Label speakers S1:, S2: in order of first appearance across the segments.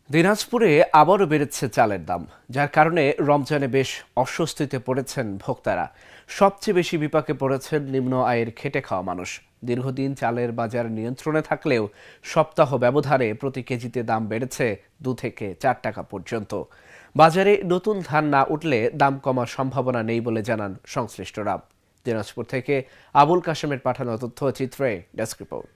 S1: দিনাজপুরে আবারও বেড়েছে চালের দাম, যার কারণে রমজানে বেশ অস্বস্তিতে পড়েছেন ভোক্তারা। সবচেয়ে বেশি বিপাকে পড়েছেন নিম্ন আয়ের খেটে খাওয়া মানুষ। দীর্ঘদিন চালের বাজার নিয়ন্ত্রণে থাকলেও সপ্তাহ ব্যবধানে প্রতি কেজিতে দাম বেড়েছে 2 থেকে 4 টাকা পর্যন্ত। বাজারে নতুন ধান না উঠলে দাম কমার সম্ভাবনা নেই বলে জানান সংশ্লিষ্টরা। দিনাজপুর থেকে আবুল কাশেমের পাঠানো তথ্যচিত্রে ডেস্ক রিপোর্ট।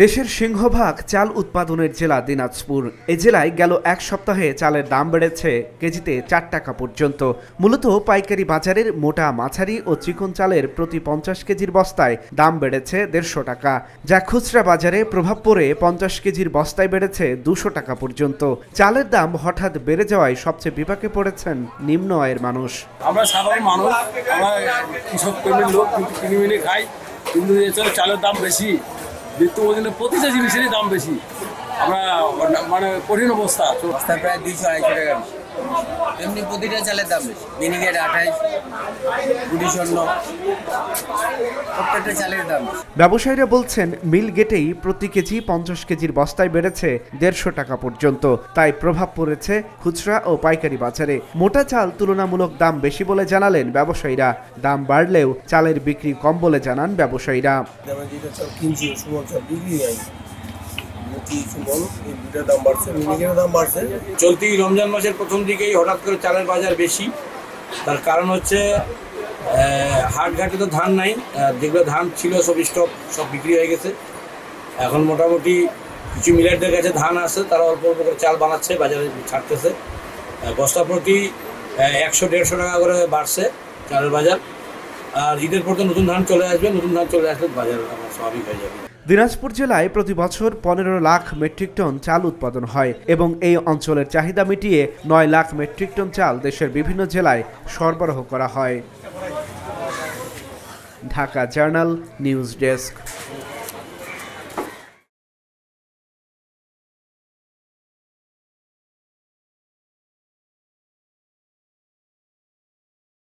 S1: দেশের সিংহভাগ চাল উৎপাদনের জেলা দিনাজপুর। এই জেলায় গেল এক সপ্তাহে চালের দাম বেড়েছে কেজিতে 4 টাকা পর্যন্ত। মূলত পাইকারি বাজারের মোটা মাঝারি ও চিকন চালের প্রতি 50 কেজির বস্তায় দাম বেড়েছে 150 টাকা, যা খুচরা বাজারে প্রভাব পড়ে 50 কেজির বস্তায় বেড়েছে 200 টাকা পর্যন্ত। চালের দাম হঠাৎ বেড়ে যাওয়ায় সবচেয়ে বিপাকে পড়েছেন নিম্ন আয়ের মানুষ।
S2: আমরা সাধারণ মানুষ, আমরা কৃষক প্রেমীর লোক, কিন্তু কিনে মিনে খাই, কিন্তু চালের দাম বেশি, নিত্যপ্রয়োজনীয় প্রতিটা জিনিসেরই দাম বেশি। আমরা মানে কঠিন অবস্থা।
S3: প্রায় 200-250 টাকা, এমনি প্রতিটা চালের দাম বেশি। মিনিকেট 28, গুটি স্বর্ণ, প্রত্যেকটা চালের দাম।
S1: ব্যবসায়ীরা বলছেন মিল গেটেই প্রতি কেজি 50 কেজির বস্তায় বেড়েছে 150 টাকা পর্যন্ত। তাই প্রভাব পড়েছে খুচরা ও পাইকারি বাজারে। মোটা চাল তুলনামূলক দাম বেশি বলে জানালেন ব্যবসায়ীরা। দাম বাড়লেও চালের বিক্রি কম বলে জানান ব্যবসায়ীরা।
S2: চলতি রমজান মাসের প্রথম দিকেই হঠাৎ করে চালের বাজার বেশি। তার কারণ হচ্ছে হাটঘাটে তো ধান নাই, যেগুলো ধান ছিল সব স্টক সব বিক্রি হয়ে গেছে। এখন মোটামুটি কিছু মিলারদের কাছে ধান আছে, তারা অল্প অল্প করে চাল বানাচ্ছে, বাজারে ছাড়তেছে। বস্তা প্রতি 100-150 টাকা করে বাড়ছে চালের বাজার। আর ঈদের পর তো নতুন ধান চলে আসবে, নতুন ধান চলে আসলে বাজার আমার স্বাভাবিক হয়ে যাবে।
S1: দিনাজপুর জেলায় প্রতি বছর 15 লাখ মেট্রিক টন চাল উৎপাদন হয় এবং এই অঞ্চলের চাহিদা মিটিয়ে 9 লাখ মেট্রিক টন চাল দেশের বিভিন্ন জেলায় সরবরাহ করা হয়। Dhaka journal news desk.